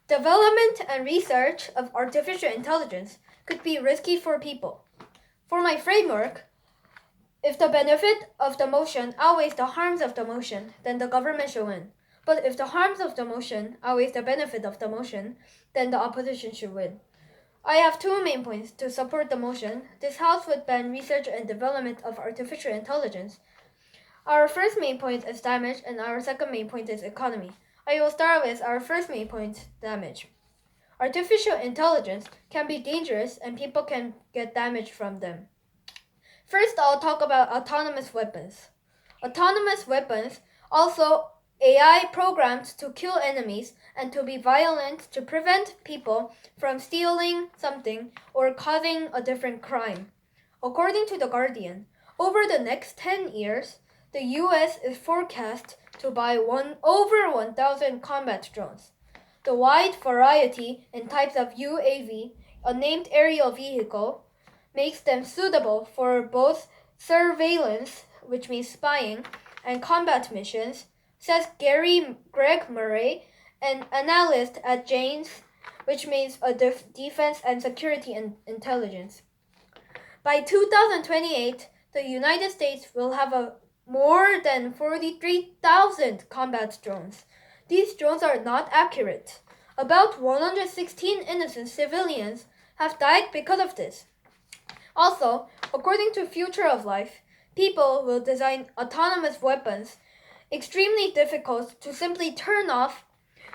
Development and research of artificial intelligence could be risky for people. For my framework, if the benefit of the motion outweighs the harms of the motion, then the government should win. But if the harms of the motion outweighs the benefit of the motion, then the opposition should win. I have two main points to support the motion. This House would ban research and development of artificial intelligence. Our first main point is damage, and our second main point is economy. I will start with our first main point, damage. Artificial intelligence can be dangerous and people can get damaged from them. First, I'll talk about autonomous weapons. Autonomous weapons, also AI programmed to kill enemies and to be violent to prevent people from stealing something or causing a different crime. According to The Guardian, over the next 10 years, the US is forecast to buy over 1,000 combat drones. The wide variety in types of UAV, a named aerial vehicle, makes them suitable for both surveillance, which means spying, and combat missions, says Greg Murray, an analyst at Janes, which means a defense and security and intelligence. By 2028, the United States will have more than 43,000 combat drones. These drones are not accurate. About 116 innocent civilians have died because of this. Also, according to Future of Life, people will design autonomous weapons extremely difficult to simply turn off,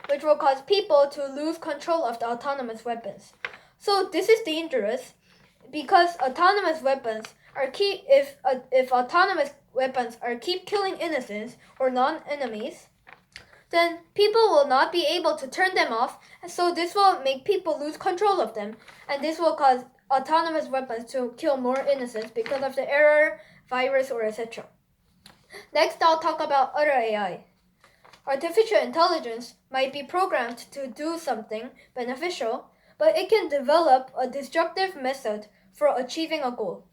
which will cause people to lose control of the autonomous weapons. So this is dangerous because autonomous weapons are if autonomous weapons are keep killing innocents or non-enemies, then people will not be able to turn them off, so this will make people lose control of them, and this will cause autonomous weapons to kill more innocents because of the error, virus, or etc. Next, I'll talk about other AI. Artificial intelligence might be programmed to do something beneficial, but it can develop a destructive method for achieving a goal.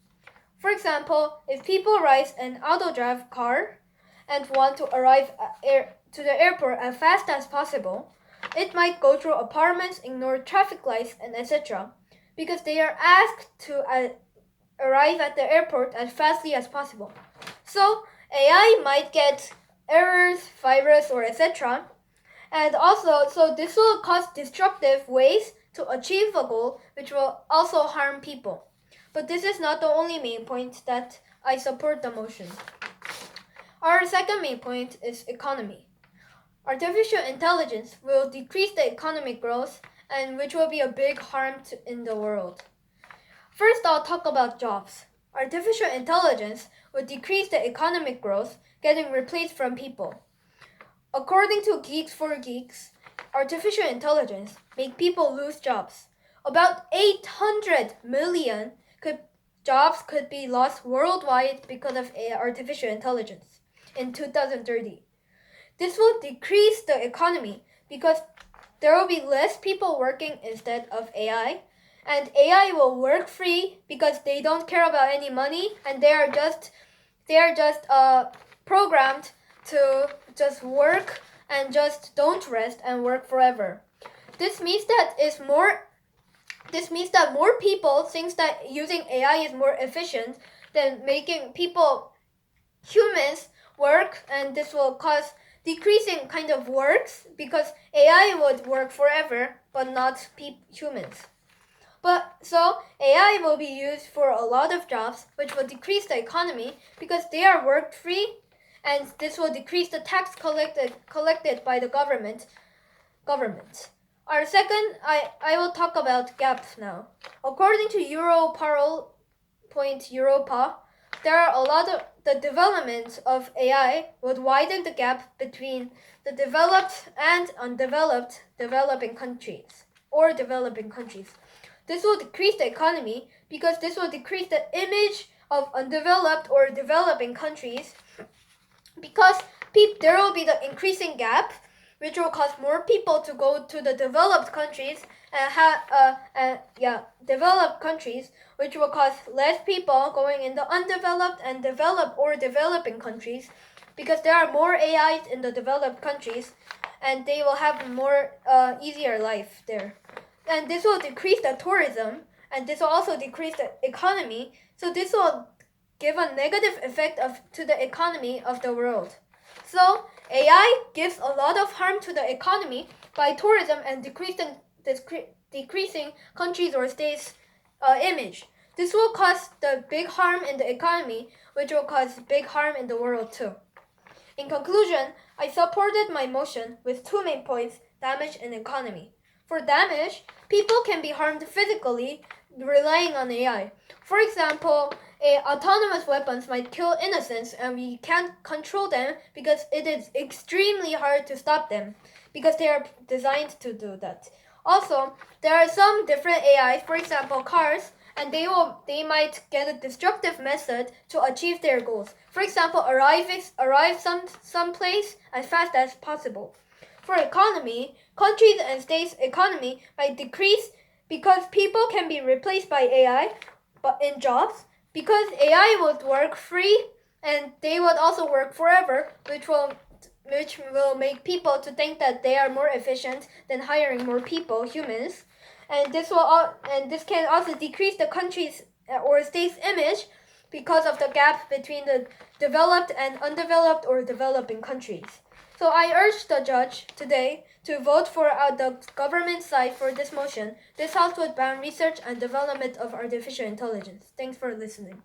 For example, if people ride an auto-drive car and want to arrive to the airport as fast as possible, it might go through apartments, ignore traffic lights, and etc. because they are asked to arrive at the airport as fastly as possible. So AI might get errors, virus, or etc. And also, so this will cause destructive ways to achieve a goal, which will also harm people. But this is not the only main point that I support the motion. Our second main point is economy. Artificial intelligence will decrease the economic growth, and which will be a big harm in the world. First, I'll talk about jobs. Artificial intelligence will decrease the economic growth, getting replaced from people. According to Geeks for Geeks, artificial intelligence make people lose jobs. About 800 million jobs could be lost worldwide because of artificial intelligence in 2030. This will decrease the economy because there will be less people working instead of AI, and AI will work free because they don't care about any money, and they are just programmed to just work and just don't rest and work forever. This means that more people think that using AI is more efficient than making humans work, and this will cause decreasing kind of works because AI would work forever but not humans. But so AI will be used for a lot of jobs, which will decrease the economy because they are work free, and this will decrease the tax collected by the government. Our second, I will talk about gaps now. According to Europa, there are a lot of the development of AI would widen the gap between the developed and undeveloped developing countries. This will decrease the economy because this will decrease the image of undeveloped or developing countries because there will be the increasing gap, which will cause more people to go to the developed countries developed countries, which will cause less people going in the undeveloped and developed or developing countries because there are more AIs in the developed countries, and they will have more easier life there. And this will decrease the tourism, and this will also decrease the economy. So this will give a negative effect to the economy of the world. So AI gives a lot of harm to the economy by tourism and decreasing countries or states' image. This will cause the big harm in the economy, which will cause big harm in the world too. In conclusion, I supported my motion with two main points: damage and economy. For damage, people can be harmed physically relying on AI. For example, autonomous weapons might kill innocents and we can't control them because it is extremely hard to stop them because they are designed to do that. Also, there are some different AIs, for example, cars, and they might get a destructive method to achieve their goals. For example, arrive some place as fast as possible. For economy, countries and states' economy might decrease because people can be replaced by AI but in jobs, because AI would work free and they would also work forever, which will make people to think that they are more efficient than hiring more people, humans. And this can also decrease the country's or state's image because of the gap between the developed and undeveloped or developing countries. So I urge the judge today to vote for the government side for this motion. This helps with bound research and development of artificial intelligence. Thanks for listening.